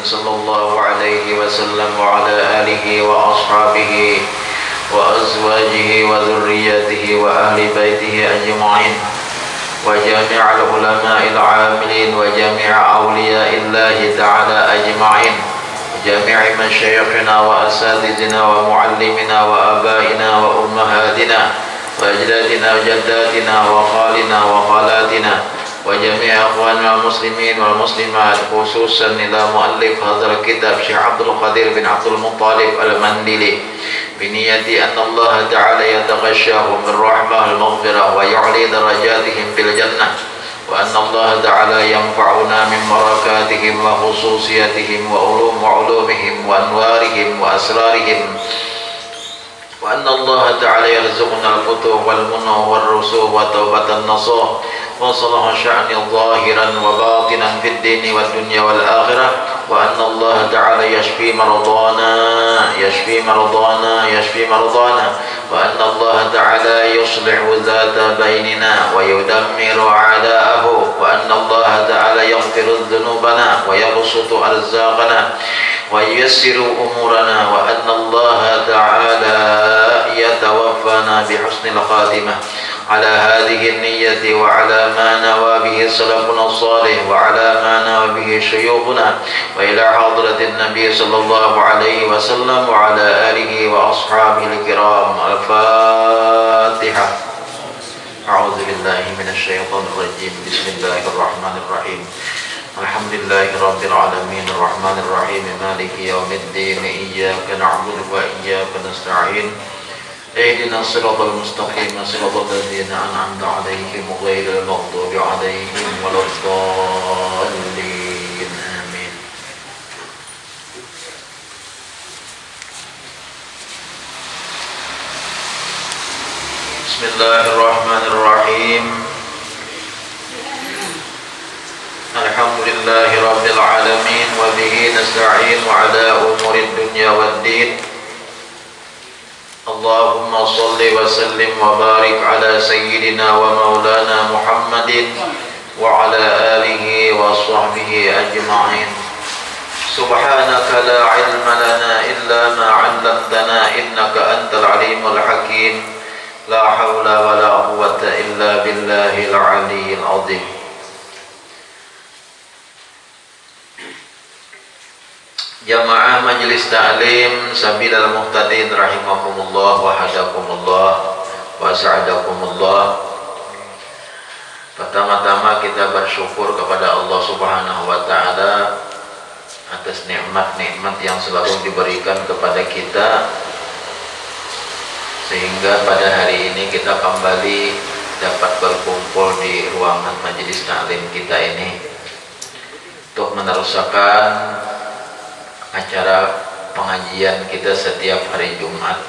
صلى الله عليه وسلم وعلى آله وأصحابه وأزواجه وذريته وأهل بيته أجمعين وجميع العلماء العاملين وجميع أولياء الله تعالى أجمعين جميع مشايخنا وأساتذتنا ومعلمنا وآبائنا وأمهاتنا وأجدادنا وجداتنا وخالنا وخالاتنا وجميع أخواننا المسلمين والمسلمات خصوصا إلى مؤلف هذا الكتاب شيخ عبد القادر بن عبد المطلب المندلي بنية أن الله تعالى يتغشاهم بالرحمة المغفرة ويعلي درجاتهم في الجنة وأن الله تعالى ينفعنا من بركاتهم وخصوصياتهم وعلومهم وأنوارهم وأسرارهم وأن الله تعالى يرزقنا الفتوح والمنى والرسوخ وتوبة النصوح وصلح شأن ظاهرا وباطنا في الدين والدنيا والآخرة وأن الله تعالى يشفي مرضانا وأن الله تعالى يصلح ذات بيننا ويدمر أعداءه وأن الله تعالى يغفر ذنوبنا ويبسط أرزاقنا وييسر أمورنا وأن الله تعالى يتوفانا بحسن الخاتمة على هذه النية وعلى ما نوى به سلفنا الصالح وعلى ما نوى به شيوخنا وإلى حضرة النبي صلى الله عليه وسلم وعلى آله وأصحابه الكرام. الفاتحة. أعوذ بالله من الشيطان الرجيم. بسم الله الرحمن الرحيم. الحمد لله رب العالمين الرحمن الرحيم مالك يوم الدين إياك نعبد وإياك نستعين اهدنا الصراط المستقيم صراط الذين أنعمت عليهم غير المغضوب عليهم ولا الضالين آمين. بسم الله الرحمن الرحيم. الحمد لله رب العالمين وبه نستعين على أمور الدنيا والدين. اللهم صل وسلم وبارك على سيدنا ومولانا محمد وعلى آله وصحبه أجمعين. سبحانك لا علم لنا إلا ما علمتنا إنك أنت العليم الحكيم. لا حول ولا قوة إلا بالله العلي العظيم. Jamaah Majelis Ta'lim Sabilal Muhtadin rahimakumullah wa hadakumullah wa sa'adakumullah. Pertama-tama kita bersyukur kepada Allah Subhanahu wa taala atas nikmat-nikmat yang selalu diberikan kepada kita sehingga pada hari ini kita kembali dapat berkumpul di ruangan Majelis Ta'lim kita ini untuk meneruskan acara pengajian kita setiap hari Jumat,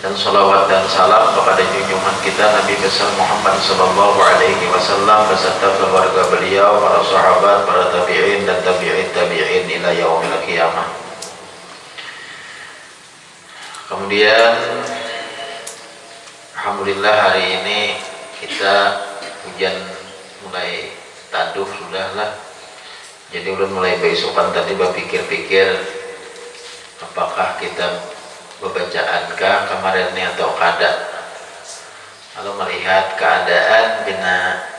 dan salawat dan salam kepada junjungan kita Nabi besar Muhammad sallallahu alaihi wasallam beserta keluarga beliau, para sahabat, para tabi'in dan tabi'in ila yaumil qiyamah. Kemudian alhamdulillah hari ini kita hujan mulai taduh sudahlah. Jadi udah mulai besokan tadi berpikir-pikir apakah kita membacaankah kemarin ini atau kada. Kalau melihat keadaan bina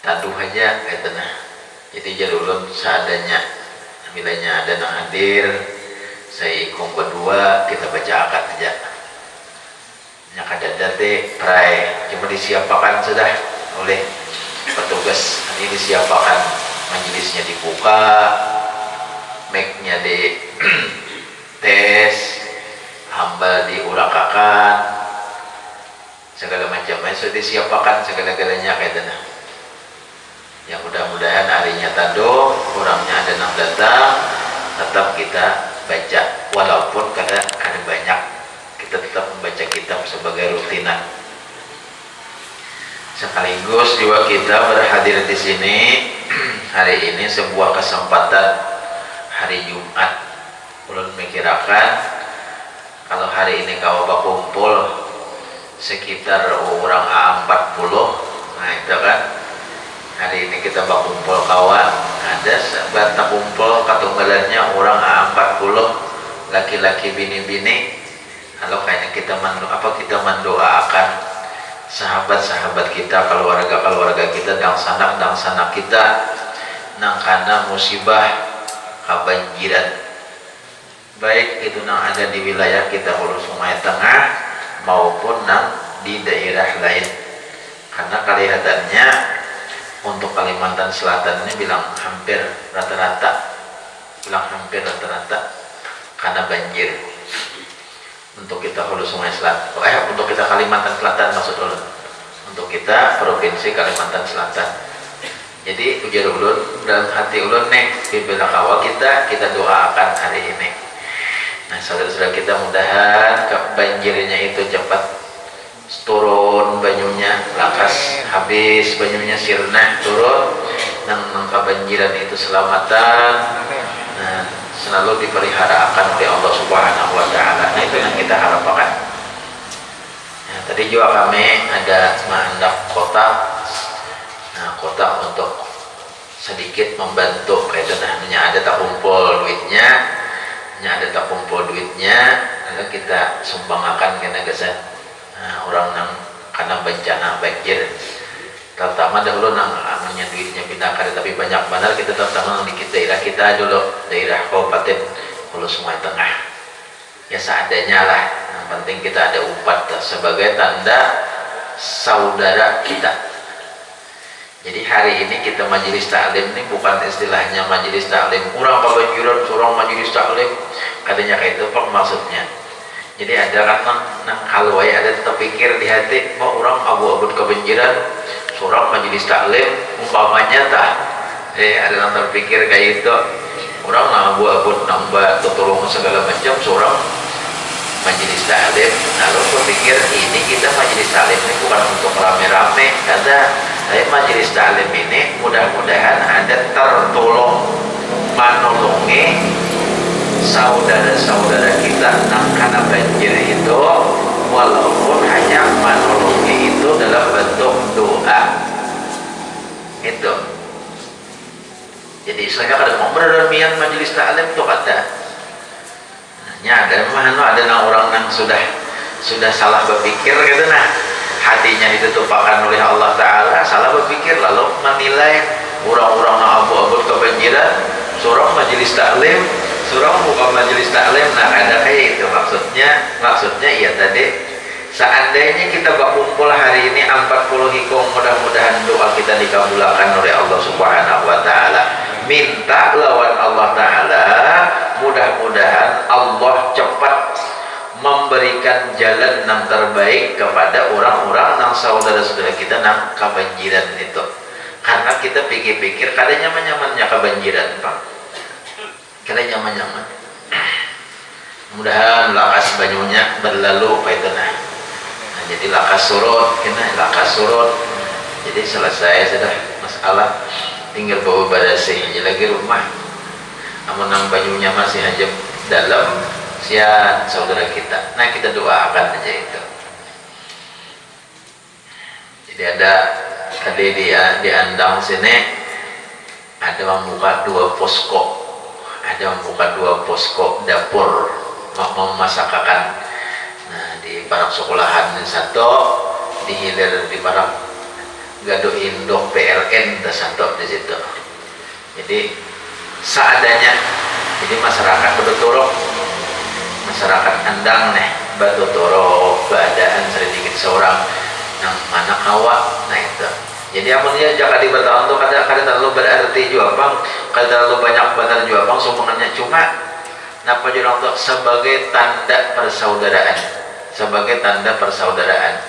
taduh aja katanya. Jadi jadi ulun seadanya, bilanya ada yang hadir, saya ikut berdua kita baca akad aja. Nya kada date pray cuma disiapakan sudah oleh petugas. Ini disiapakan majelisnya dibuka, mic-nya di tes, hamba diurakakan, segala macamnya sudah disiapakan segala-galanya kaitannya. Yang mudah-mudahan harinya taduh, kurangnya ada yang datang, tetap kita baca walaupun kada banyak, kita tetap membaca kitab sebagai rutinan. Sekaligus juga kita berhadir di sini hari ini sebuah kesempatan hari Jumat. Ulun mikirakan kalau hari ini kau berkumpul sekitar orang 40, nah itu kan hari ini kita berkumpul kawan. Nah, ada sahabat kumpul katunggalannya orang 40 laki-laki bini-bini. Kalau kayaknya kita mendoakan sahabat-sahabat kita, keluarga kita, dan sanak kita nang kana musibah kebanjiran, baik itu nang ada di wilayah kita Hulu Sungai Tengah maupun nang di daerah lain. Karena kelihatannya untuk Kalimantan Selatan ini bilang hampir rata-rata karena banjir. Untuk kita Hulu Sungai Selatan, untuk kita Kalimantan Selatan maksud ulun, untuk kita provinsi Kalimantan Selatan. Jadi ujar ulun dalam hati ulun nih, bila kawal kita doakan hari ini. Nah saudara-saudara kita, mudahan banjirnya itu cepat turun, banyunya lakas habis, banyunya sirna turun, nang kebanjiran itu selamatan. Nah, selalu dipeliharakan oleh Allah Subhanahu wa Ta'ala. Nah, itu yang kita harapkan. Nah, tadi juga kami ada menghendak kotak. Nah, kotak untuk sedikit membantu kayak itu. Nah, ada tak kumpul duitnya, lalu kita sumbangkan kena gesan. Nah, orang nang karena bencana banjir. Terutama dahulu nang namanya duitnya pindah tapi banyak benar kita terutama di daerah kita dulu, daerah Kabupaten Hulu Sungai Tengah. Ya seadanya lah. Yang penting kita ada upat sebagai tanda saudara kita. Jadi hari ini kita majelis taklim ini bukan istilahnya majelis taklim orang kebanjiran, seorang majelis taklim katanya kayak itu apa maksudnya. Jadi ada kan nang halwai ada terpikir di hati mau orang abu-abu kebanjiran, seorang majelis taklim umpamanya ada yang terpikir kayak itu, orang abu-abu nambah tutulung segala macam, seorang majelis taklim. Lalu aku pikir ini kita majelis taklim ini bukan untuk rame-rame, kata saya majelis taklim ini mudah-mudahan ada tertolong menolongi saudara-saudara kita nang karena banjir itu, walaupun hanya menolongi itu dalam bentuk doa itu. Jadi istilahnya kada mau beramian majelis taklim tuh kata. Nya ada orang nang sudah salah berpikir gitu, nah hatinya ditutupakan oleh Allah Ta'ala, salah berpikir lalu menilai orang-orang yang abu-abu kebanjiran, seorang majelis taklim, seorang bukan majelis taklim. Nah ada kayak itu maksudnya iya tadi, seandainya kita berkumpul hari ini 40 hikung, mudah-mudahan doa kita dikabulkan oleh Allah Subhanahu wa Ta'ala. Minta lawan Allah Ta'ala, mudah-mudahan Allah cepat memberikan jalan yang terbaik kepada orang-orang yang saudara-saudara kita yang kebanjiran itu. Karena kita pikir-pikir kada nyaman-nyamannya kebanjiran, Pak. Kada nyaman-nyaman. Mudahan lakas banyunya berlalu Pak itu nah. Jadi lakas surut. Jadi selesai sudah masalah, tinggal bawa badasi aja lagi rumah. Namun nang banyunya masih aja dalam sia saudara kita. Nah kita doakan aja itu. Jadi ada tadi di Andang sini ada membuka dua posko dapur memasakkan. Nah di barak sekolahan satu, di hilir di barak Gaduh Indok PLN satu di situ. Jadi seadanya. Jadi masyarakat berturuk, masyarakat Andang nih batu torok keadaan sedikit seorang yang mana awak. Nah itu jadi amunnya jangan dibertahan tuh kada terlalu berarti juga bang, kada terlalu banyak benar juga bang sumbangannya, cuma napa jurang tuh sebagai tanda persaudaraan.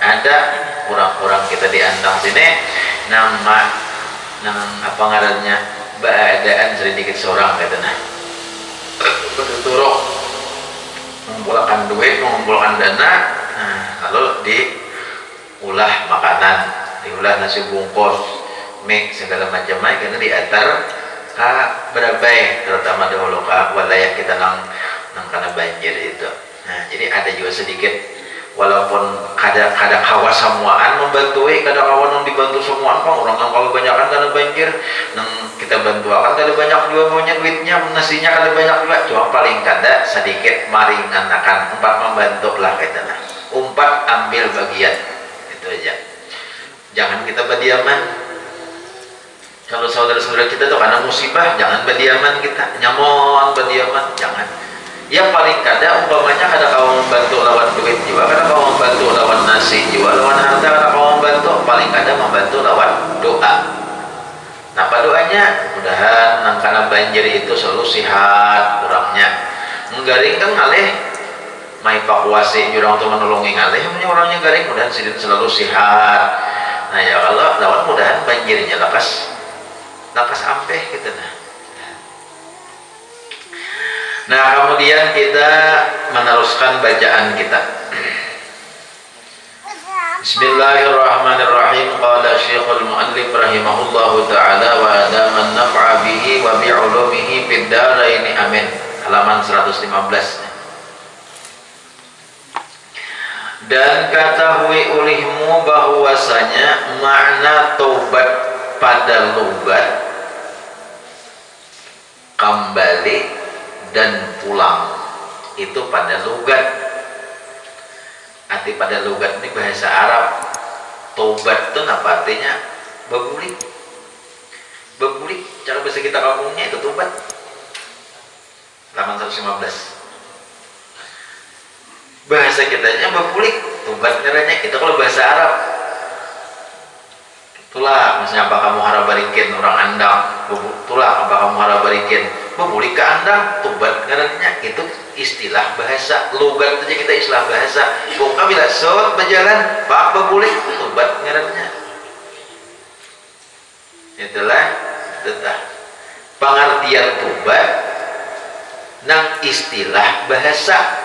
Ada orang-orang kita di Andang sini nama apa ngarannya keadaan sedikit seorang kata nah berturuk mengumpulkan duit, mengumpulkan dana, nah, lalu diulah makanan, diulah nasi bungkus, mie segala macam karena diantar ke berabai, terutama dahulu ke wilayah kita nang karena banjir itu. Nah jadi ada juga sedikit walaupun kada kawa semuaan membantu kada kawan yang dibantu semuaan orang yang kalau banyakan kada banjir nang kita bantuakan kada banyak juga punya duitnya nasinya kada banyak juga cuma paling kada sedikit maringankan umpat membantu lah kita nah umpat ambil bagian itu aja. Jangan kita berdiaman. Kalau saudara-saudara kita tuh karena musibah jangan berdiaman, kita nyamon berdiaman jangan. Yang paling kada umpamanya kada kau membantu lawan duit juga, kada kau membantu lawan nasi juga, lawan harta kada kau membantu, paling kada membantu lawan doa. Nah apa doanya? Mudahan nang kana banjir itu selalu sehat orangnya. Nggaring kan ngalih mai pakuasi jurang untuk menolongi ngalih punya orangnya garing mudahan selalu sehat. Nah ya kalau lawan mudahan banjirnya lakas ampeh gitu nah. Nah kemudian kita meneruskan bacaan kita. Bismillahirrahmanirrahim. Qala Syekhul Mu'allif rahimahullahu ta'ala wa adaman naf'a bihi wa bi'ulumihi fid dharain amin. Halaman 115. Dan ketahui olehmu bahwasanya makna taubat pada logat kembali dan pulang itu pada logat. Arti pada logat ini bahasa Arab. Taubat itu apa artinya? Bebulik. Cara bahasa kita kampungnya itu taubat. Halaman 115. Bahasa kitanya bebulik, taubat ngeranya itu kalau bahasa Arab. Itulah misalnya apa kamu harap barikin orang andang, itulah apa kamu harap barikin bebulik ke andang, taubat ngeranya itu istilah bahasa. Logat aja kita istilah bahasa. Bukan bila sot berjalan pak bebulik taubat ngeranya. Itulah pengertian taubat nang istilah bahasa.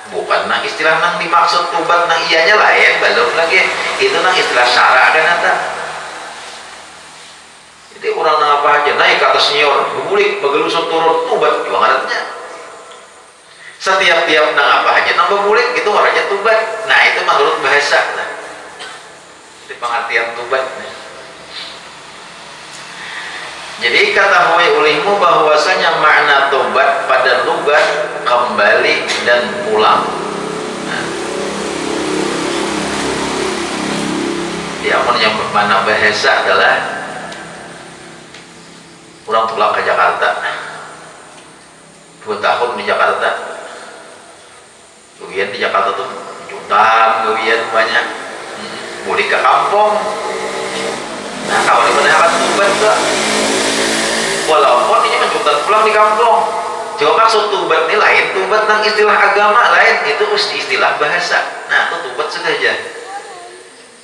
Bukan nang istilah nang dimaksud taubat nang ianya lain belum lagi itu nang istilah syara kan ada. Jadi orang nang apa aja naik ke atas nyor bebulik begelusut turun taubat juga ngarannya. Setiap nang apa aja nang bebulik itu ngarannya taubat. Nah itu menurut bahasa. Nah, jadi pengertian taubat. Jadi ketahui olehmu bahwasanya makna taubat pada logat kembali dan pulang. Nah, yang bermakna bahasa adalah orang pulang ke Jakarta 2 tahun di Jakarta. Kemudian di Jakarta tuh jutaan kemudian banyak boleh ke kampung. Nah kalau di mana akan taubat tuh walaupun ini menjutan pulang di kampung. Coba maksud taubat ini lain, taubat tentang istilah agama lain, itu istilah bahasa. Nah itu taubat saja.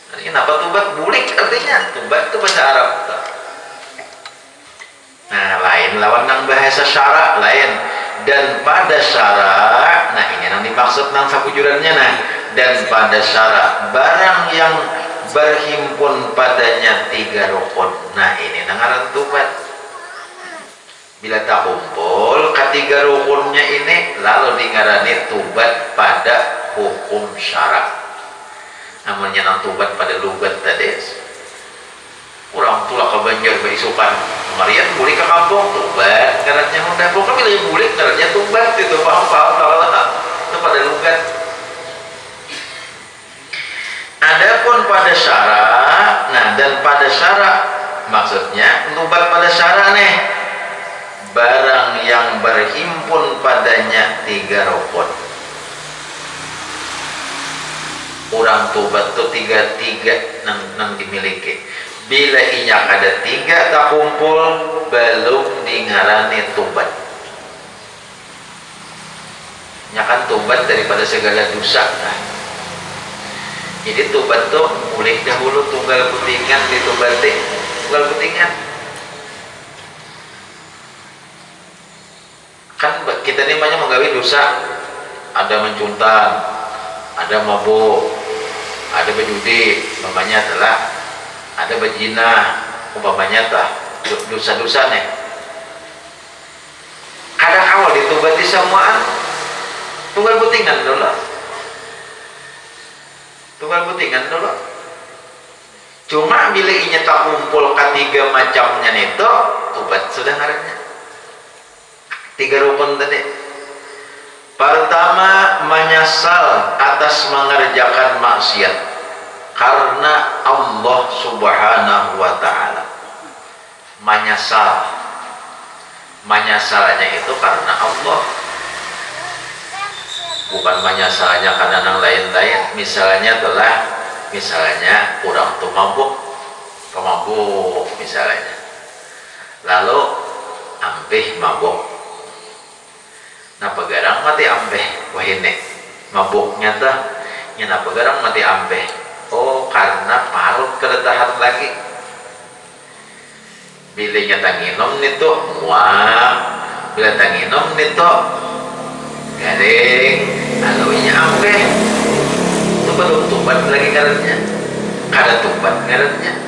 Nah, kenapa taubat? Bulik artinya taubat itu bahasa Arab. Nah lain lawan nang bahasa syara lain. Dan pada syara, nah ini yang dimaksud nang sakujurannya nah. Dan pada syara barang yang berhimpun padanya 3 rukun. Nah ini nang ngaran taubat. Bila tak kumpul ketiga rukunnya ini lalu dingarani taubat pada hukum syara. Namanya nang taubat pada lugat tadi. Orang tulak ke banjir beisukan kemarian boleh ke kampung taubat ngarannya udah pokoknya bila boleh ngarannya taubat itu paham itu pada lugat. Adapun pada syara, nah dan pada syara maksudnya taubat pada syara nih barang yang berhimpun padanya 3 rukun. Orang taubat itu tiga nang dimiliki. Bila inya ada 3 tak kumpul belum dingarani taubat. Nyakan taubat daripada segala dosa. Nah, jadi taubat tuh boleh dahulu tunggal putingan ditobati tunggal putingan. Kan kita ini banyak menggawi dosa, ada mencuntan, ada mabuk, ada berjudi, umpamanya adalah ada berzina, umpamanya tah dosa-dosa nih. Kadang awal ditobati semuaan, tunggal putingan dulu. tunggal putingan dulu. Cuma bila inya tak kumpul ketiga macamnya itu tobat sudah ngarannya. 3 rukun tadi. Pertama, menyesal atas mengerjakan maksiat karena Allah Subhanahu wa taala. Menyesal. Menyesalnya itu karena Allah. Bukan menyesalnya karena yang lain-lain. Misalnya kurang tuh mabuk misalnya. Lalu ampih mabuk. Nah pegarang mati ampeh wahine mabuknya tah nyana pegarang mati ampeh. Oh karena parut keletahan lagi bila nyata nginom nito muak bila tanginom nito garing lalunya ampeh itu belum tubat lagi karenanya kada tubat karenanya.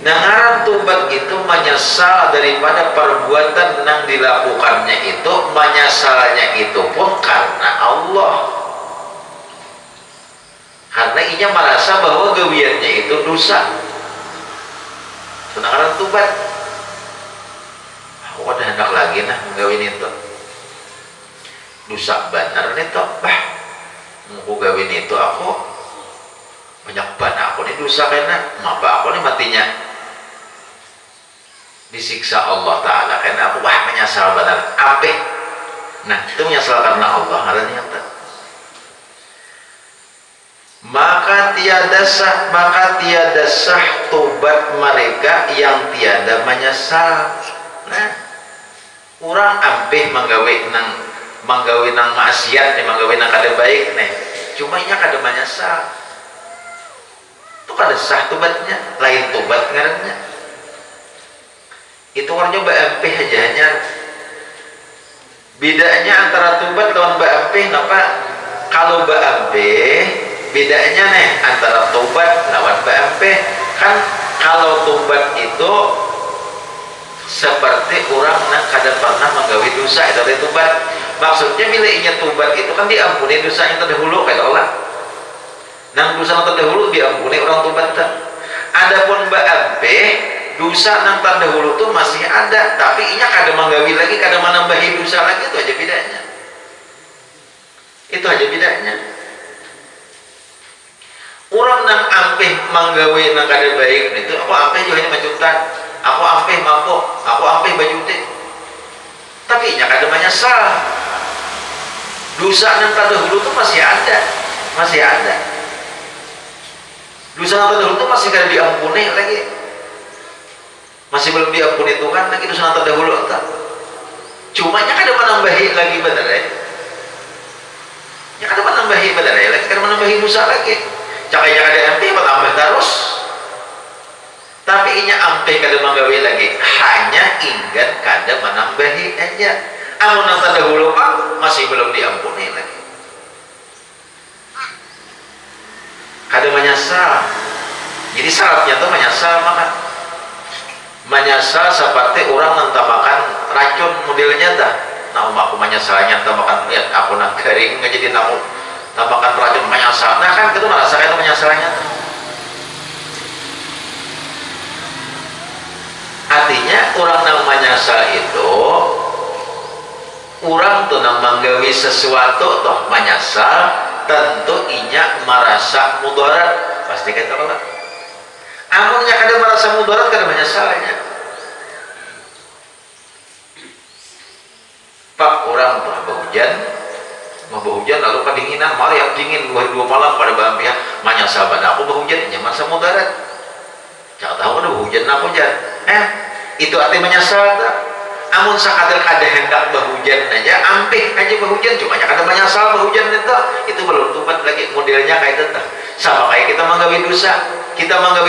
Nah ngaran tubat itu menyesal daripada perbuatan yang dilakukannya itu, menyesalnya itu pun karena Allah. Karena inya merasa bahwa gawiannya itu dosa. Itu ngaran tubat. Aku udah hendak lagi nah menggawin itu. Dosa benar nih toh, mau gawin itu aku banyak banget aku nih dosa karena maba aku nih matinya disiksa Allah Ta'ala karena aku menyesal benar ape. Nah itu menyesal karena Allah halnya maka tiada sah tobat mereka yang tiada menyesal. Nah orang ampeh menggawe nang maksiat menggawe nang kada baik nih cuma nya kada menyesal itu kada sah tobatnya lain tobat ngarannya. Itu orangnya BMP aja hanya bedanya antara tobat lawan BMP kenapa? Kalau BMP bedanya nih antara tobat lawan BMP kan kalau tobat itu seperti orang yang kada pernah menggawi dosa itu dari tobat. Maksudnya bila inya tobat itu kan diampuni dosa yang terdahulu kayak Allah. Nang dosa yang terdahulu diampuni orang tobat. Adapun BMP dosa nang terdahulu tuh masih ada tapi inya kada menggawi lagi kada menambahi dosa lagi itu aja bedanya orang nang ampeh menggawi nang kada baik itu aku ampeh juga hanya majutan aku ampeh mabuk aku ampeh bajute tapi inya kada menyesal dosa nang terdahulu tuh masih ada dosa nang terdahulu tuh masih kada diampuni lagi masih belum diampuni Tuhan lagi dosa terdahulu entah. Cuma nya kada menambahi lagi benar ya. Nya kada menambahi benar ya, lagi kada menambahi dosa lagi. Cakanya kada ampeh tambah terus. Tapi inya ampeh kada menggawe lagi, hanya ingat kada menambahi aja. Amun yang terdahulu Pak masih belum diampuni lagi. Kada menyesal. Jadi syaratnya tuh menyesal maka menyesal seperti orang nentamakan racun modelnya dah. Nah aku menyesalnya nentamakan ya aku nak garing jadi namu nentamakan racun menyesal. Nah kan itu merasakan itu menyesalnya. Artinya orang yang menyesal itu orang tuh yang menggawi sesuatu toh menyesal tentu inya merasa mudarat pasti kita lah. Amunnya kada merasa mudarat kada menyesalnya. Pak orang pernah berhujan lalu kedinginan malah yang dingin 2 malam pada bahagia menyesal pada aku berhujan nya masa mudarat. Jangan tahu ada hujan aku jan. Itu arti menyesal tak? Amun sakadar kada hendak berhujan aja ampih aja berhujan cuma kada menyesal berhujan itu belum tobat lagi modelnya kayak itu sama kayak kita menggawi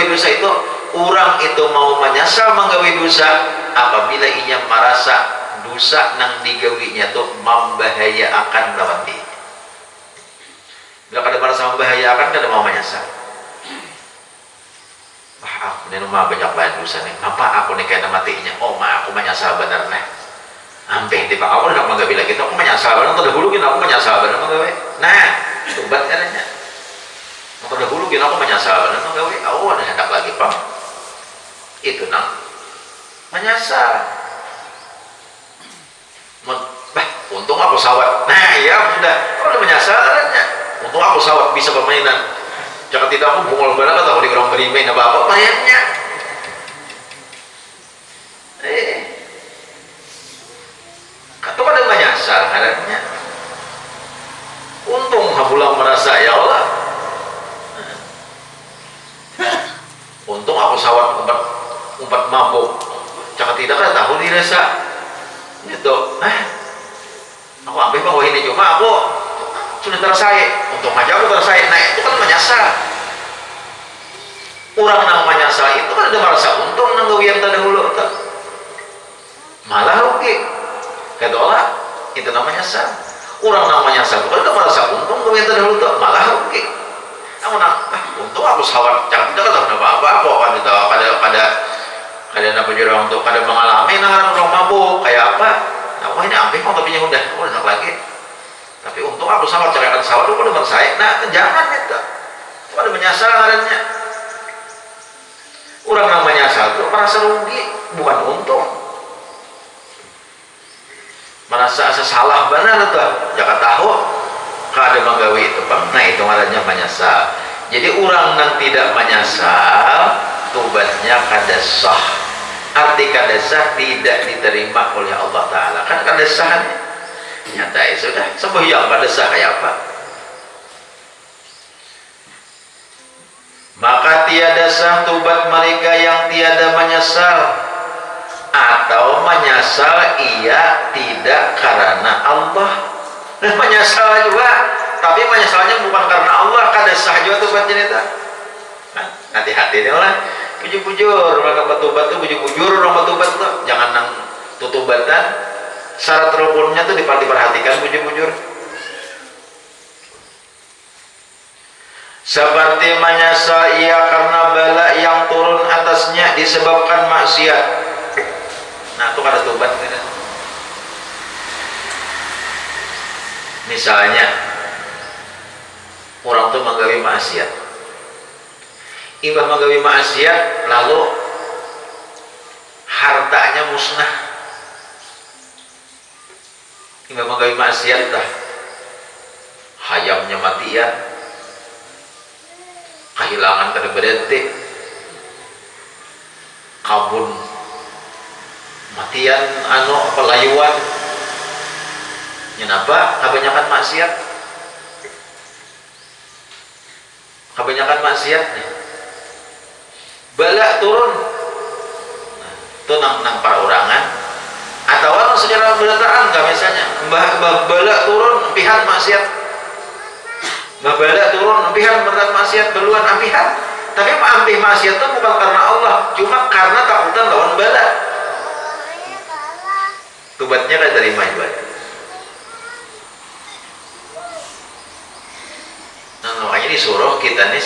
dosa itu orang itu mau menyesal menggawi dosa apabila ia merasa dosa nang digawinya tuh membahayakan lawan dia. Bila kada merasa membahayakan kada mau menyesal. Aku ini mah banyak banget dosa nih. Apa aku nih kena matinya? Oh mah aku menyesal benar nih. Hampir tiba aku hendak menggawi lagi. Aku menyesal benar. Terdahulu aku menyesal benar menggawi. Nah, tobat katanya. dahulu gina aku menyasal bener gawe ada hendak lagi Pak itu nang menyasal untung aku sawat nah ya sudah udah menyasal untung aku sawat bisa permainan jangan tidak aku bungol benar atau di orang bermain apa mainnya itu pada menyasal kadangnya untung hapulang merasa ya Allah untung aku sawat umpat mabuk jangan tidak kan tahu dirasa gitu aku ambil bahwa ini cuma aku sudah tersayat untung aja aku tersayat nah itu kan menyasal orang yang menyasal itu kan ada merasa untung nang gawian terdahulu malah rugi kata Allah itu namanya menyasal orang yang menyasal itu kan ada merasa untung gawian terdahulu malah rugi namun untung aku sawat jangan tidak tahu apa-apa kok ada apa jurang untuk ada mengalami orang mabuk kayak apa nah ini ambil mau tapi udah enak lagi tapi untung aku sawat carikan sawat itu udah bersayat nah jangan itu ada menyasal adanya orang yang menyasal itu merasa rugi bukan untung merasa salah benar itu jangan tahu ada menggawi itu Bang nah itu adanya menyasal jadi orang yang tidak menyasal tobatnya kada sah arti kada sah tidak diterima oleh Allah Ta'ala kan kada sah nyata sudah sembahyang kada sah kayak apa maka tiada sah tobat mereka yang tiada menyesal atau menyesal ia tidak karena Allah menyesal juga tapi menyesalnya bukan karena Allah kada sah juga tobatnya itu hati-hati nih lah bujur-bujur orang batubat tuh bujur-bujur orang batubat tuh jangan nang tutubatan syarat rukunnya tuh diperhatikan bujur-bujur seperti menyesal ia karena bala yang turun atasnya disebabkan maksiat nah itu kada tobat misalnya orang tuh menggawi maksiat ibah menggawi maksiat lalu hartanya musnah ibah menggawi maksiat dah hayamnya matian kehilangan kada berhenti kabun matian pelayuan kenapa kebanyakan maksiat nih bala turun nah, itu nang para orangan atau orang secara berataan gak misalnya bala turun empihan maksiat bala turun empihan beratan maksiat beluan empihan tapi ampih maksiat itu bukan karena Allah cuma karena takutan lawan bala tobatnya gak terima ibadah nah makanya disuruh kita nih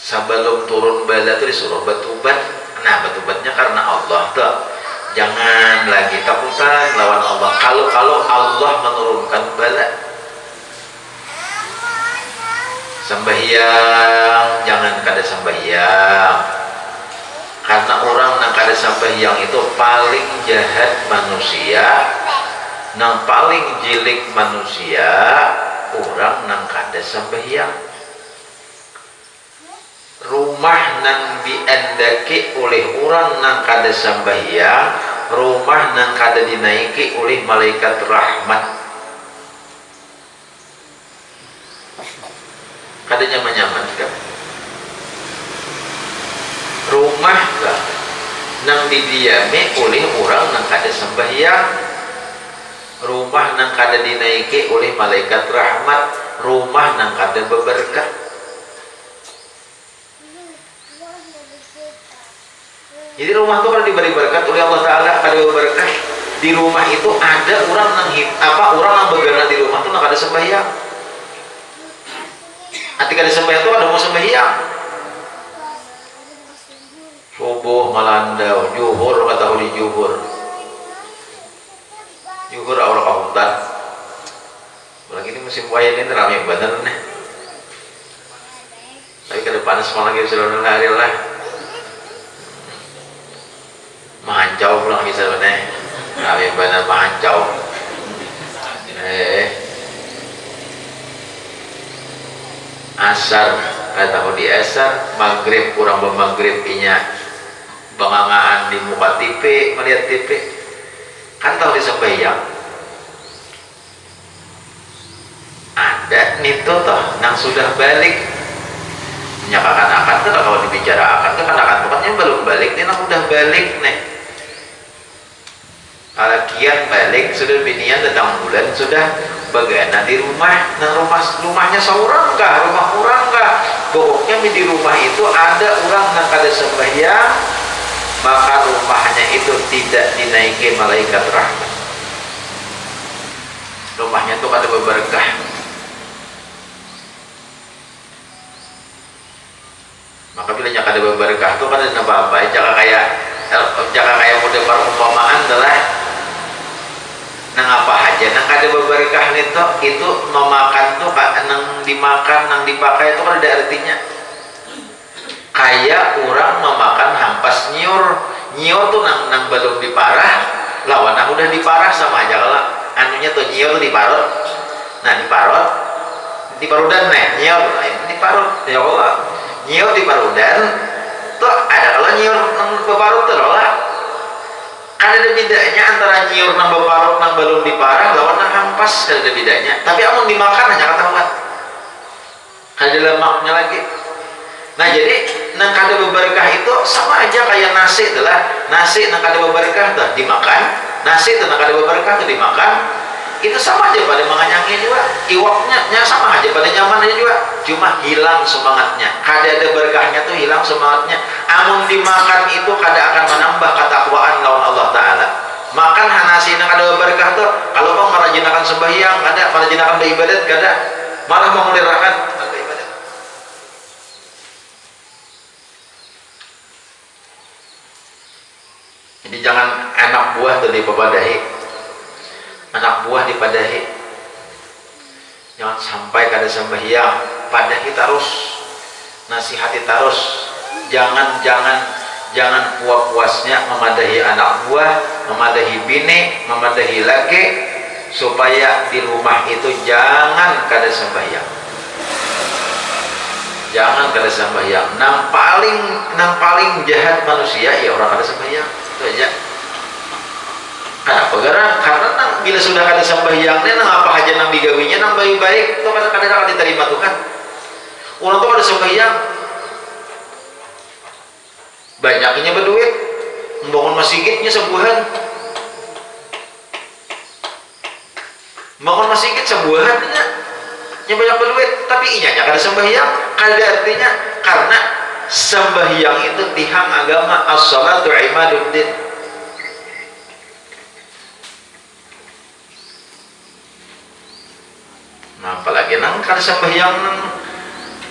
sebelum turun bala itu disuruh bertobat nah bertobatnya karena Allah tuh jangan lagi takutan lawan Allah kalau Allah menurunkan bala sembahyang jangan kada sembahyang karena orang yang kada sembahyang itu paling jahat manusia yang paling jilik manusia orang yang kada sembahyang rumah nang diendaki oleh orang nang kada sembahyang rumah nang kada dinaiki oleh malaikat rahmat kada nyaman-nyaman kan rumah kan nang didiami oleh orang nang kada sembahyang rumah nang kada dinaiki oleh malaikat rahmat rumah nang kada beberkah jadi rumah itu kan diberi berkat oleh Allah Ta'ala ada berkah di rumah itu ada orang orang yang bergana di rumah itu nggak ada sembahyang ketika ada sembahyang itu ada mau sembahyang subuh malandau juhur kata uli juhur orang kahutan Lagi ini musim wayan ini ramai bener nih. Tapi kada panas malah lagi sudah hari lah. Mahancau pulang bisa bener. Ramai bener mahancau. Asar kata di asar maghrib kurang bermaghrib inya bangangaan di muka TV melihat TV kan tahu disembahyang ada nito toh nang sudah balik menyakakan akan tuh kalau dibicarakan tuh kan tempatnya belum balik nih nang udah balik nih kalau kian balik sudah binian datang bulan sudah bagaimana di rumah nang rumahnya seorang kah rumah orang kah pokoknya di rumah itu ada orang yang kada sembahyang maka rumahnya itu tidak dinaiki malaikat rahmat rumahnya itu kada berberkah maka bilanya kada berberkah itu kada apa-apa jangan kayak model perumpamaan adalah nang apa aja nang kada berberkah itu memakan tuh nang dimakan nang dipakai itu kan ada artinya kayak orang memakan hampas nyiur tuh nang belum diparah lawan nang udah diparah sama aja kalau anunya tuh nyiur tuh diparut nah diparudan nih nyiur ini diparut ya Allah nyiur diparudan tuh ada kalau nyiur nang beparut tuh lah ada bedanya antara nyiur nang beparut nang belum diparah lawan nang hampas ada bedanya tapi amun dimakan hanya ketahuan ada lemaknya lagi nah jadi nang kada berberkah itu sama aja kayak nasi adalah nasi nang kada berberkah tuh dimakan nasi tuh nang kada berberkah tuh dimakan itu sama aja pada menganyangi juga iwaknya sama aja pada nyaman aja juga cuma hilang semangatnya kada ada berkahnya tuh hilang semangatnya amun dimakan itu kada akan menambah ketakwaan lawan Allah Ta'ala makan nasi yang kada berkah tuh kalau bang merajinakan sembahyang kada merajinakan beribadat kada malah memulirakan beribadat jadi jangan anak buah tuh dipadahi anak buah dipadahi jangan sampai kada sembahyang padahi terus nasihati terus jangan puas-puasnya memadahi anak buah memadahi bini memadahi laki supaya di rumah itu jangan kada sembahyang nang paling jahat manusia ya orang kada sembahyang itu aja kenapa? Karena bila sudah kada sembahyangnya nang apa aja nang digawinya nang baik-baik itu kadang-kadang diterima Tuhan orang tuh kada sembahyang banyaknya berduit membangun masjidnya sebuahan bangun masjid sebuahan nya banyak berduit tapi inya kada sembahyang kada artinya karena sembahyang itu tihang agama as-salatu imaduddin nah apalagi nang kada sembahyang nang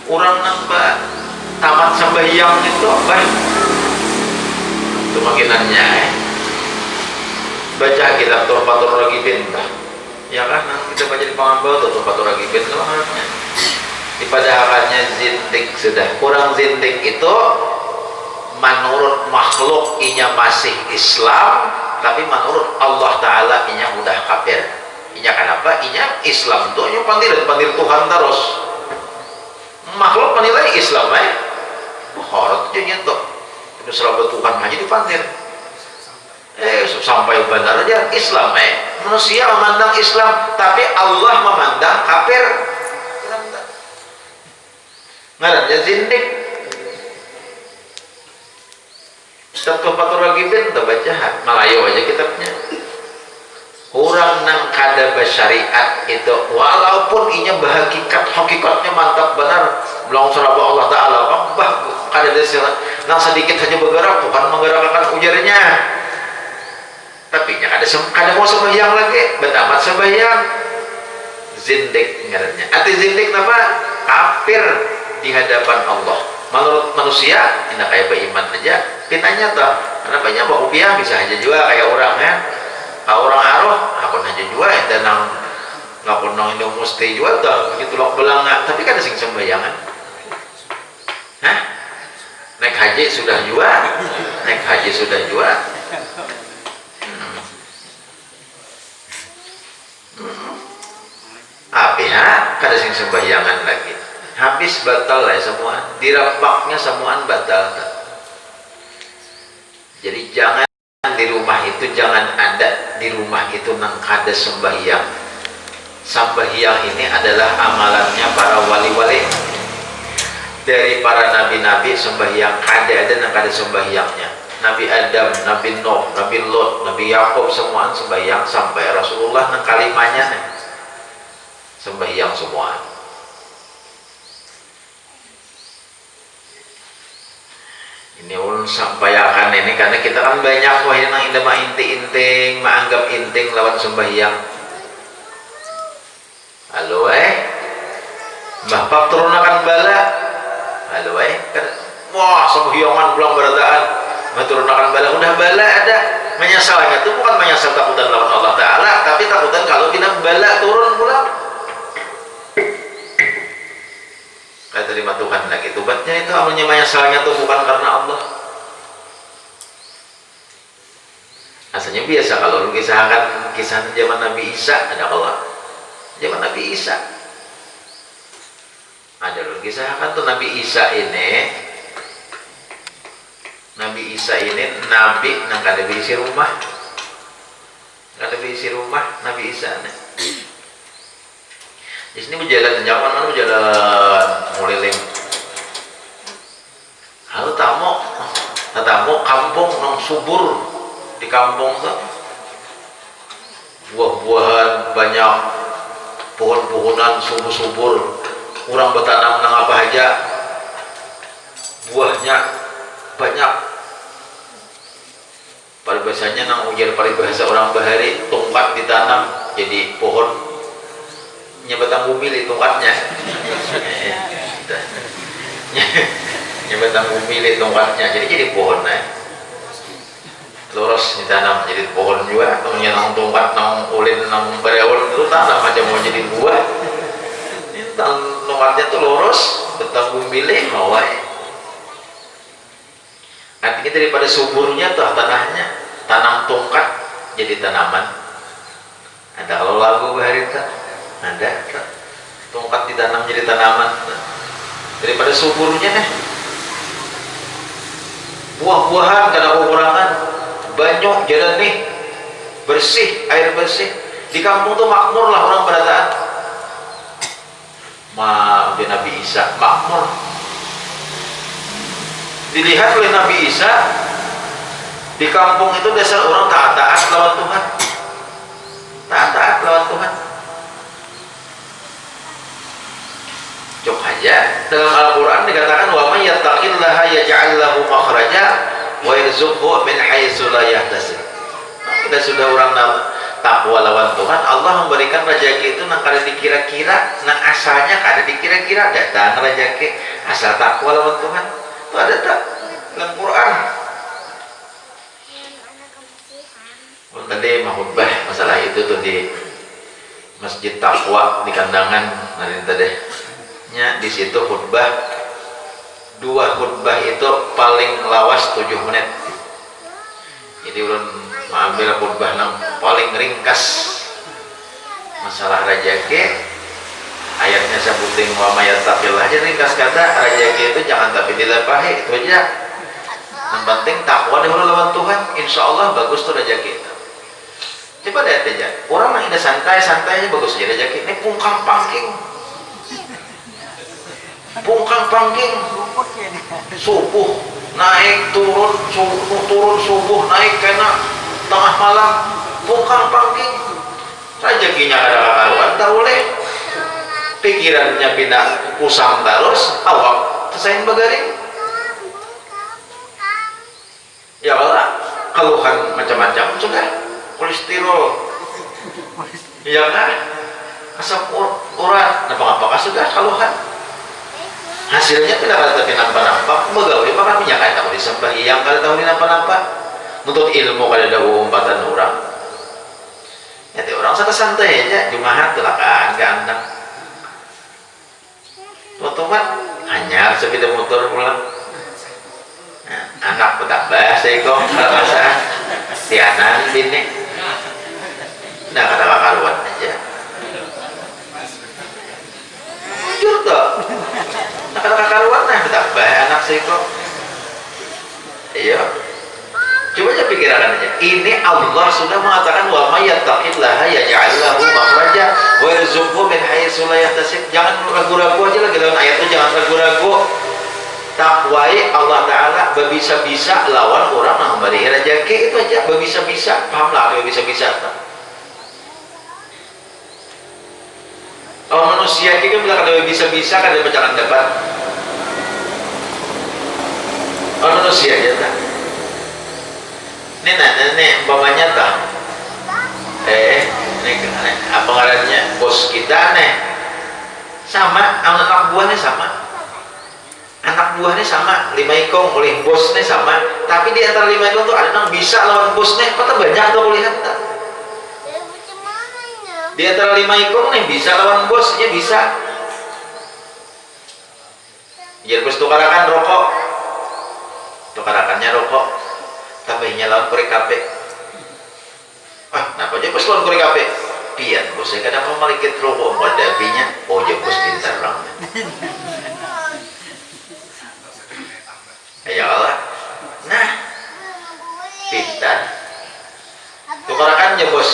orang nang tamat sembahyang itu apa itu makinannya baca kitab Tuhfatur Raghibin ya kan nang kita baca di pangambau Tuhfatur Raghibin itu harusnya dipadahakannya zindik sudah kurang zindik itu menurut makhluk inya masih Islam tapi menurut Allah Ta'ala inya udah kafir inya kenapa? Inya Islam tuh inya pandir Tuhan terus makhluk penilai Islam harus aja nyentuh itu selalu Tuhan aja dipandir sampai benar aja Islam manusia memandang Islam tapi Allah memandang kafir ngarannya zindik Tuhfatur Raghibin tak baca Malayo aja kitabnya orang nang kada bersyariat itu walaupun inya hakikatnya mantap benar belum seraba Allah Ta'ala kada ada nang sedikit saja bergerak bukan menggerakkan ujarnya tapi inya kada mau sembahyang lagi betamat sembahyang zindik ngarannya arti zindik apa? Kafir di hadapan Allah menurut manusia ini kayak beriman aja pitanya tuh kenapa nya bakupiah bisa aja juga kayak orang orang aroh aku aja juga dan nang lapor nong Indo mesti jual dah begitu lok belang nggak, tapi kan ada sing sembayangan. Hah? Naik haji sudah jual, naik haji sudah jual. Apa ya? Kada sing sembayangan lagi. Habis batal lah semua, dirampaknya semuaan batal. Jadi jangan di rumah itu, jangan ada di rumah itu nang kada sembahyang. Sembahyang ini adalah amalannya para wali-wali. Dari para nabi-nabi sembahyang ada nang kada sembahyangnya. Nabi Adam, Nabi Nuh, Nabi Lot, Nabi Yakub semuaan sembahyang sampai Rasulullah nang kalimanya nih. Sembahyang semua. Ini ulun sampaikan ini karena kita kan banyak wah nang indah mah inting-inting, menganggap inting lawan sembahyang. Halo Bapak turunakan bala. Halo kan wah sembahyangan pulang berataan. Turunakan bala udah bala ada. Menyesalnya itu bukan menyesal takutan lawan Allah Ta'ala, tapi takutan kalau kita bala turun pulang. Kayak terima Tuhan lagi tobatnya itu amalnya menyesalnya itu bukan karena Allah. Asalnya biasa kalau lu kisahkan kisah zaman Nabi Isa ada Allah. Zaman Nabi Isa ada lu kisahkan tuh Nabi Isa ini. Nabi Isa ini nabi nang kada berisi rumah. Kada berisi rumah Nabi Isa nih. Di sini berjalan zaman mana berjalan muliling. Lalu tamu kampung nong subur di kampung tuh buah-buahan banyak, pohon-pohonan subur-subur, kurang bertanam nang apa aja, buahnya banyak. Paribasanya nang ujar paribasa orang bahari tongkat ditanam jadi pohon. Nyebatang bumi li tongkatnya. Nyebatang bumi li tongkatnya jadi pohon lurus ditanam jadi pohon juga. Namanya nang tongkat nang ulin nang bereul itu tanam aja mau jadi buah. Ini tongkatnya tuh lurus betang bumi li mau artinya daripada suburnya tuh tanahnya tanam tongkat jadi tanaman. Ada kalau lagu bahari ada tongkat ditanam jadi tanaman daripada suburnya nih buah-buahan kada kekurangan banyak jalan nih bersih air bersih di kampung tuh makmur lah orang berataan udah Nabi Isa makmur dilihat oleh Nabi Isa di kampung itu dasar orang taat lawan Tuhan taat lawan Tuhan. Cuk aja dalam Al-Quran dikatakan wa may yattaqillaha yaj'al lahu makhraja wa yarzuqhu min haitsu la yahtasib. Kita sudah orang takwa lawan Tuhan, Allah memberikan rezeki itu nang kada dikira-kira, nang asalnya kada dikira-kira datang rezeki asal takwa lawan Tuhan. Itu ada tak dalam Quran. Tadi mahubah masalah itu tuh di Masjid Taqwa di Kandangan nanti tadi. Di situ khutbah 2 khutbah itu paling lawas 7 menit. Jadi ulun mengambil khutbah yang paling ringkas masalah rezeki. Ayatnya sebutin wa may yattaqillah aja ringkas kata rezeki itu jangan tapi dilepahi itu aja. Yang penting takwa dahulu lawan Tuhan, insya Allah bagus tuh rezeki itu. Coba lihat aja orang yang udah santai aja bagus aja rezeki. Ini pungkang pangking subuh naik turun subuh naik kena tengah malam pungkang pangking rezekinya ada karuan tak boleh pikirannya pindah kusam terus awak selesai bagaring ya Allah keluhan macam-macam sudah kolesterol ya kan asam urat apa sudah keluhan hasilnya tidak ada tapi nampak-nampak begawi maka minyak kaya tahu disembahyang kada tahu nampak-nampak nuntut ilmu kada ada umpatan orang Ya orang sana santai aja Jumaat telakaan ganteng. Otomat hanya sepeda motor pulang. Nah, anak betambah seiko perasaan tianan bini. Nah kata karuan aja. Jujur toh. Nah kata karuan nah betambah anak seiko. Iya. Coba aja pikirkan aja. Ini Allah sudah mengatakan wa may yattaqillaha yaj'al lahu makhraja wa yarzuqhu min haitsu la yahtasib. Jangan ragu-ragu aja lagi dalam ayat itu, jangan ragu-ragu. Takwai Allah Ta'ala bisa-bisa lawan orang yang memberi rezeki itu aja, bisa-bisa. Pahamlah bisa-bisa. Kalau manusia ini kan bilang ada bisa-bisa kan ada jangan dapat. Kalau manusia aja tak. Ini umpamanya tak ini apa ngarannya bos kita nih sama anak buahnya sama lima ikong oleh bosnya sama, tapi di antara lima ikong tuh ada yang bisa lawan bosnya kata banyak tuh lihat tak di antara lima ikong nih bisa lawan bosnya bisa jadi bos tukarakan rokok tukarakannya rokok tambahnya lawan kore kape. Kenapa aja bos lawan kore kape? Pian bosnya kadang mau malikit rokok mau dapinya, ya bos pintar orang. Ya Allah, nah pintar. Tukarakannya bos,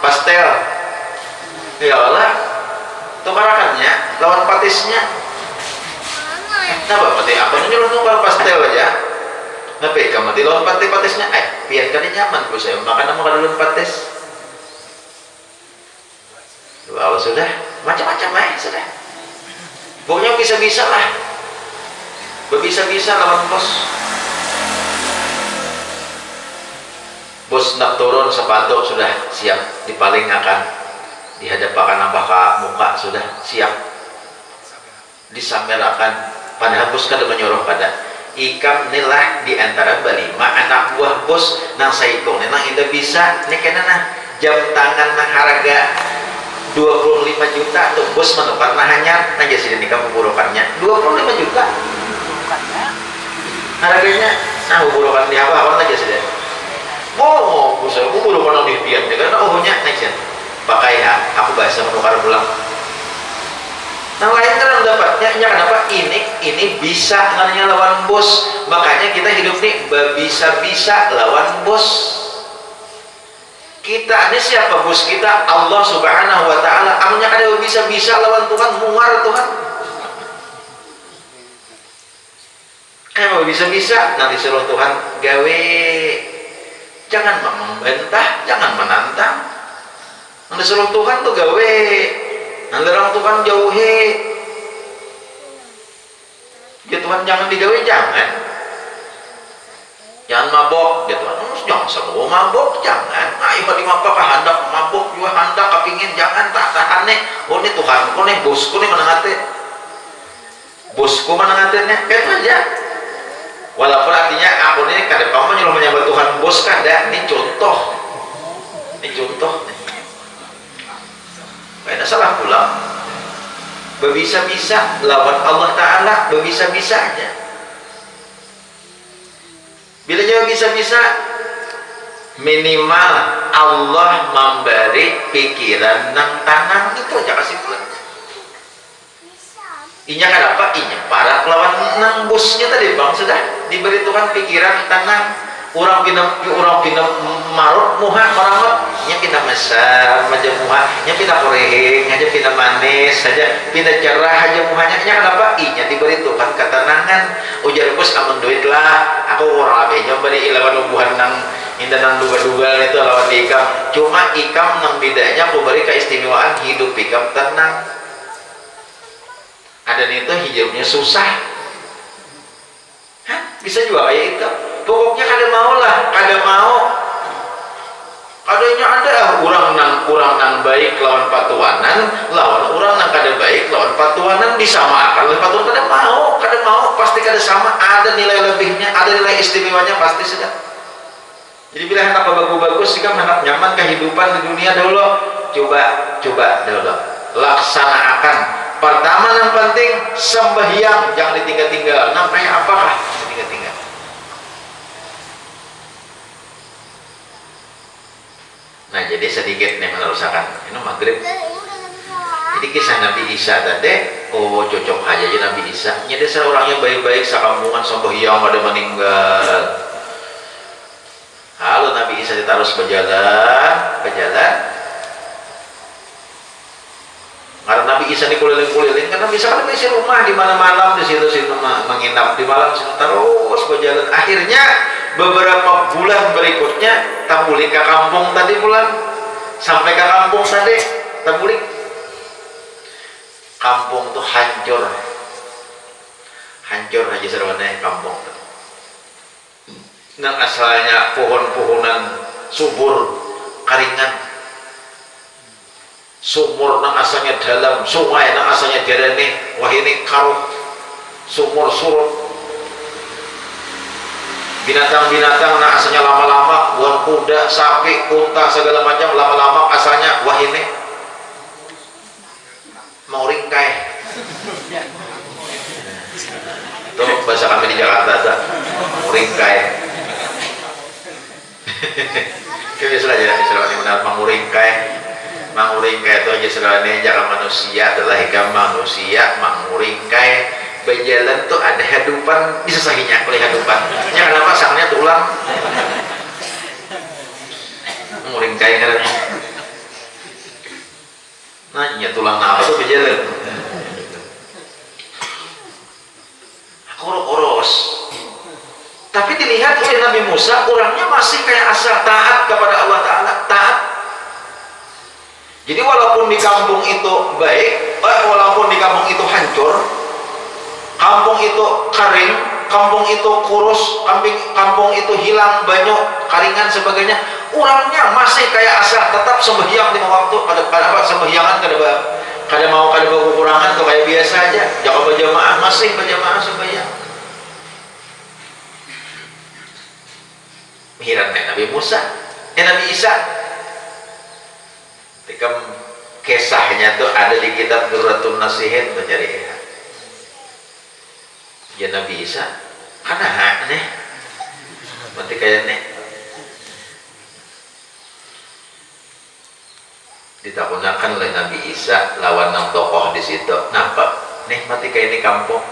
pastel. Ya Allah, tukarakannya lawan patisnya. Kenapa pati? Apa nyuruh tukar pastel aja? Tapi kamu di lawan patisnya, biar kali nyaman bos saya makan sama kalau lawan patis. Kalau sudah macam-macam sudah. Pokoknya bisa-bisa lah, bisa-bisa lawan bos. Bos nak turun sepatu sudah siap dipaling akan dihadapkan apakah muka sudah siap disamerakan. Padahal bos kada menyuruh pada ikam nilah di antara balima anak buah bos nang saikong nang indah bisa nih kena nah jam tangan nang harga 25 juta tuh bos menukar nah hanya nang jadi nikah buburukannya 25 juta harganya nah buburukan di apa aja sih bos buburukan di pian karena ohnya nanya pakai aku bahasa menukar pulang. Nah lain kan dapatnya kenapa ini bisa namanya lawan bos, makanya kita hidup nih bisa lawan bos. Kita ini siapa bos kita? Allah Subhanahu Wa Taala. Amanya kada bisa lawan Tuhan, muar Tuhan. Kalau bisa nanti suruh Tuhan gawe, jangan membantah, jangan menantang. Nanti suruh Tuhan tuh gawe. Nanti orang Tuhan jauhi ya Tuhan jangan digawe jangan mabok ya Tuhan jangan semua mabok jangan ayo di mabok hendak mabok juga hendak kepingin jangan tak tahan nih ini Tuhanku nih bosku nih menangatnya itu aja walaupun artinya aku nih kadang kamu nyuruh menyambut Tuhan bos kada ini contoh karena salah pula bisa lawan Allah Ta'ala bisa aja bila jauh bisa minimal Allah memberi pikiran nang tanam itu aja kasih pula inya kan apa? Inya para lawan nang bosnya tadi bang sudah diberi Tuhan pikiran tanam orang pindah marut muha orang nya pindah mesar aja muha nya pindah korehing aja pindah manis saja pindah cerah aja muhanya nya kenapa inya diberi Tuhan ketenangan ujar bos amun duit lah aku orang abenya beri ilawan ubuhan nang indah nang duga-duga itu lawan ikam cuma ikam nang bedanya aku beri keistimewaan hidup ikam tenang ada itu hidupnya susah bisa juga kayak itu pokoknya kada mau kadanya ada orang nang baik lawan patuanan lawan orang nang kada baik lawan patuanan disamakan oleh patuanan kada mau pasti kada sama ada nilai lebihnya ada nilai istimewanya pasti sudah Jadi bila hendak bagus-bagus jika hendak nyaman kehidupan di dunia dulu, coba dulu laksanakan. Pertama yang penting sembahyang jangan ditinggal-tinggal. Namanya apakah ditinggal-tinggal? Nah jadi sedikit nih menerusakan ini maghrib. Jadi kisah Nabi Isa tadi, oh cocok aja Nabi Isa. Jadi orangnya baik-baik, sakampungan sembahyang ada meninggal. Halo Nabi Isa ditaruh berjalan. Karena Nabi Isa dikeliling-keliling, karena bisa kan isi rumah di mana malam di situ menginap di malam situ terus berjalan. Akhirnya beberapa bulan berikutnya tabulik ke kampung tadi pulang, sampai ke kampung tadi tabulik. Kampung tuh hancur aja serwana kampung tuh. Nah asalnya pohon-pohonan subur karingan, sumur nang asalnya dalam, sungai nang asalnya jernih, wah ini karuh sumur surut. Binatang-binatang nang asalnya lama-lama, buang kuda, sapi, unta segala macam lama-lama asalnya wah ini mau ringkai. Itu bahasa kami di Jakarta tuh, mau ringkai. Itu istilah ini benar, manguringkai itu aja istilahnya jangan manusia adalah hingga manusia manguringkai berjalan tuh ada hadupan bisa sahinya oleh hadupan nya kenapa sangnya tulang manguringkai kan nah nya tulang apa tuh berjalan kurus. Tapi dilihat oleh Nabi Musa, orangnya masih kayak asal taat kepada Allah Ta'ala, taat. Jadi walaupun di kampung itu baik, walaupun di kampung itu hancur, kampung itu kering, kampung itu kurus, kampung itu hilang banyak karingan sebagainya, orangnya masih kayak asal tetap sembahyang 5 waktu, kada sembahyangan kada mau kekurangan kayak biasa aja, jangan berjamaah masih berjamaah sembahyang. Heran Nabi Musa, Nabi Isa. Ketika kisahnya tuh ada di kitab Durratun Nasihin tuh cari ya Nabi Isa, karena aneh, berarti kayaknya ditakunakan oleh Nabi Isa lawan nang tokoh di situ. Nampak nih mati kayak ini kampung.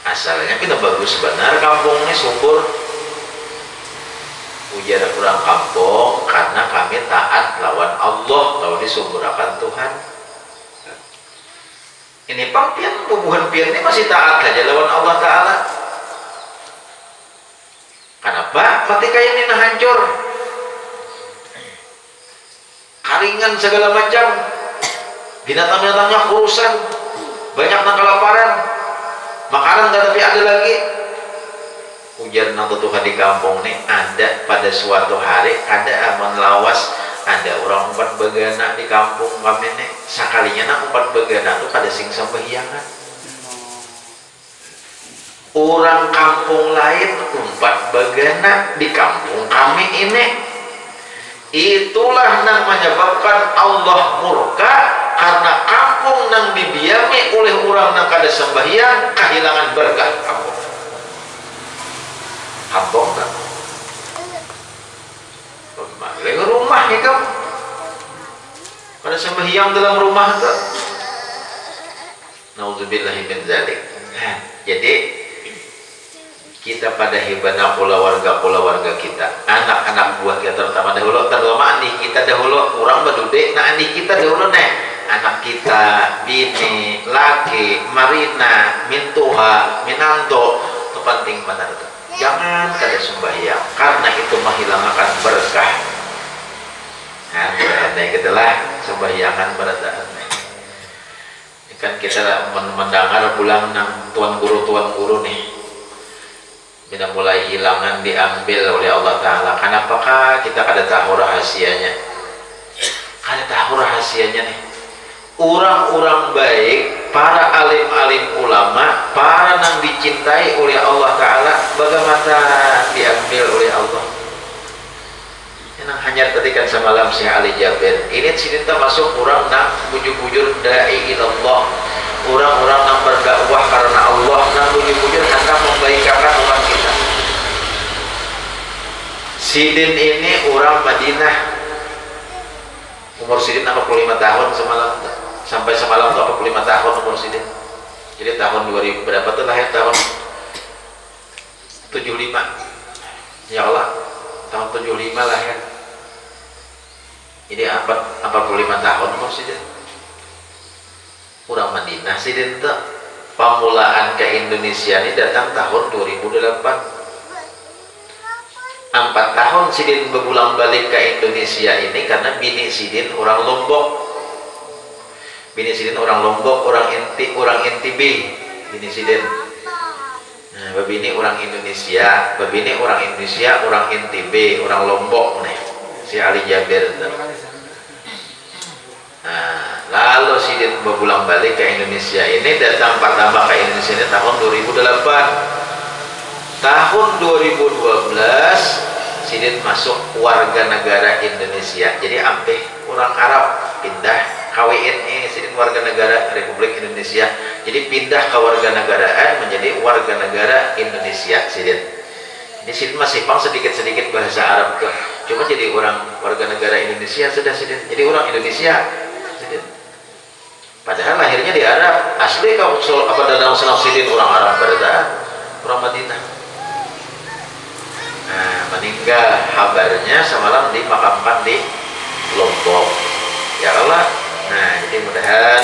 Asalnya kita bagus benar kampungnya subur. Ujar kurang kampung karena kami taat lawan Allah, lawan disuburakan Tuhan. Ini pampian bubuhan pian ini masih taat aja lawan Allah Ta'ala. Kenapa? Mati kayak ini hancur. Karingan segala macam, binatang-binatangnya kurusan, banyak nang kelaparan, makanan nggak tapi ada lagi. Ujar nang Tuhan di kampung nih ada pada suatu hari ada aman lawas ada orang 4 begana di kampung kami nih sakalinya nang 4 begana tuh kada sing sembahyangan. Orang kampung lain 4 begana di kampung kami ini. Itulah yang menyebabkan Allah murka karena kampung yang didiami oleh orang yang kada sembahyang kehilangan berkah kampung. Kampung kan? Rumah ya kamu. Kada sembahyang dalam rumah kan? Nauzubillahi min dzalik. Jadi kita pada hibana keluarga kita, anak-anak buah kita terutama adik kita dahulu, orang berduduk, nah adik kita dahulu nih, anak kita, bini, laki, marina, mintuha, minanto, itu penting benar tuh. Jangan kada sembahyang, karena itu menghilangkan berkah. Nah, berarti kita lah sembahyangan berataan. Kan kita mendengar pulang nang tuan guru nih. Bila mulai hilangan diambil oleh Allah Ta'ala. Kenapakah kita kada tahu rahasianya? Kada tahu rahasianya nih. Orang-orang baik, para alim-alim ulama, para yang dicintai oleh Allah Ta'ala, bagaimana diambil oleh Allah? Yang hanya petikan semalam Syekh Ali Jabir. Ini cerita masuk orang nang bujur-bujur dai ilallah. Orang-orang yang berdakwah karena Allah nang bujur-bujur hendak membaikkan umat kita. Sidin ini orang Madinah. Umur Sidin 45 tahun semalam. Sampai semalam tuh 45 tahun umur Sidin. Jadi tahun 2000 berapa tuh lahir tahun 75. Ya Allah, tahun 75 lahir. Ini 45 tahun umur Sidin. Orang Madinah Sidin tuh pamulaan ke Indonesia ini datang tahun 2008. 4 tahun Sidin berulang balik ke Indonesia ini karena bini Sidin orang Lombok. Bini Sidin orang Lombok, orang Inti B. Bini Sidin. Nah, babini orang Indonesia, babini orang Indonesia, orang Inti B, orang Lombok nih. Si Ali Jabir. Nah, lalu Sidin berulang balik ke Indonesia ini datang pertama ke Indonesia ini tahun 2008. Tahun 2012 Sidin masuk warga negara Indonesia. Jadi ampe orang Arab pindah KWNI Sidin warga negara Republik Indonesia. Jadi pindah ke warga negaraan menjadi warga negara Indonesia Sidin. Ini Sidin masih paham sedikit-sedikit bahasa Arab ke. Cuma jadi orang warga negara Indonesia sudah Sidin. Jadi orang Indonesia Sidin. Padahal lahirnya di Arab. Asli kau apa dalam senang Sidin orang Arab pada orang Madinah. Nah, meninggal kabarnya semalam dimakamkan di Lombok. Ya Allah. Nah, jadi mudahan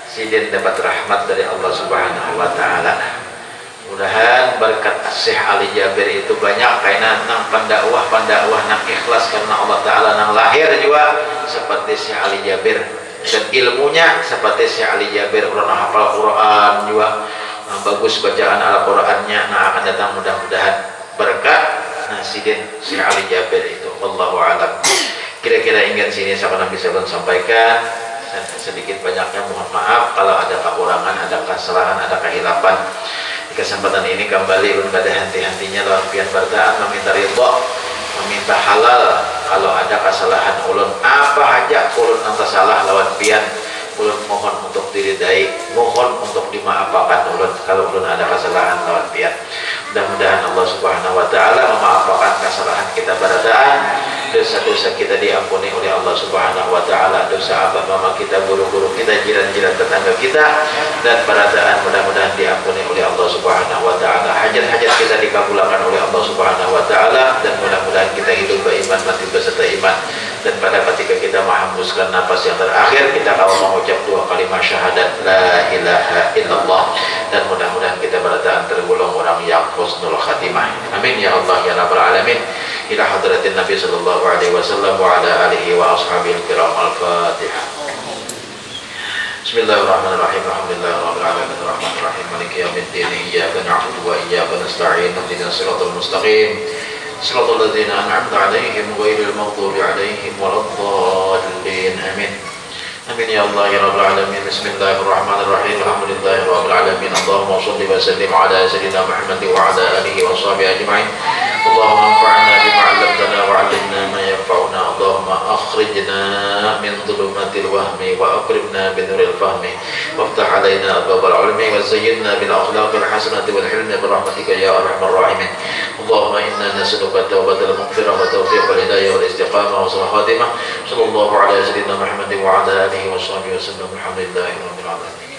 Sidin dapat rahmat dari Allah Subhanahu wa taala. Mudahan berkat Syekh Ali Jabir itu banyak karena nang pendakwah nang ikhlas karena Allah taala nang lahir juga seperti Syekh Ali Jabir dan ilmunya seperti Syekh Ali Jabir orang hafal Quran juga bagus bacaan Al-Qur'annya. Nah, akan datang mudah-mudahan berkat Sidin Syekh Ali Jabir itu. Wallahu a'lam. Kira-kira ingin sini sama Nabi Sallallahu sampaikan sedikit banyaknya mohon maaf kalau ada kekurangan, ada kesalahan, ada kehilapan. Di kesempatan ini kembali ulun pada hati-hatinya lawan pian bardaan meminta ridha, meminta halal kalau ada kesalahan ulun apa aja ulun nang salah lawan pian ulun mohon untuk diridai, mohon untuk dimaafkan ulun kalau ulun ada kesalahan lawan pian. Mudah-mudahan Allah Subhanahu wa taala memaafkan kesalahan kita bardaan, dosa-dosa kita diampuni oleh Allah Subhanahu wa taala, dosa abah mama kita, guru-guru kita, jiran-jiran tetangga kita dan bardaan mudah-mudahan diampuni oleh Allah Subhanahu wa taala. Hajat-hajat kita dikabulkan oleh Allah Subhanahu wa taala dan mudah-mudahan kita hidup beriman mati beserta iman. Dan pada ketika kita menghembuskan nafas yang terakhir kita kalau mengucap 2 kalimat syahadat la ilaha illallah dan mudah-mudahan kita berdaan tergolong orang yang husnul khatimah. Amin ya Allah ya rabbal alamin. Ila hadratin Nabi sallallahu alaihi wasallam wa ala alihi wa ashabihi kiram. Al-Fatihah. Bismillahirrahmanirrahim. Alhamdulillahirabbil alamin arrahmanir rahim maliki yaumiddin iyyaka na'budu wa iyyaka nasta'in ihdinas siratal mustaqim siratal ladzina an'amta 'alaihim ghairil maghdubi 'alaihim waladdallin. Amin. Amin ya Allah ya rabbal alamin. Bismillahirrahmanirrahim. Alhamdulillahirabbil alamin. Allahumma shalli wa sallim ala sayyidina Muhammad wa ala alihi wa sahbihi ajma'in. Allahumma anfa'na bima 'allamtana wa 'allimna ma yanfa'una. Allahumma akhrijna min dhulumatil wahmi wa akrimna bi nuril fahmi waftah 'alaina abwabal 'ilmi wa zayyinna bil akhlaqil hasanati wal hilmi bi rahmatika ya arhamar rahimin. Allahumma inna nas'aluka tawbatal maghfirah wa tawfiqal hidayah wal istiqamah wa husnul khatimah. Sallallahu ala sayyidina Muhammad wa ala alihi wa sahbihi wa sallam. Alhamdulillahirabbil alamin.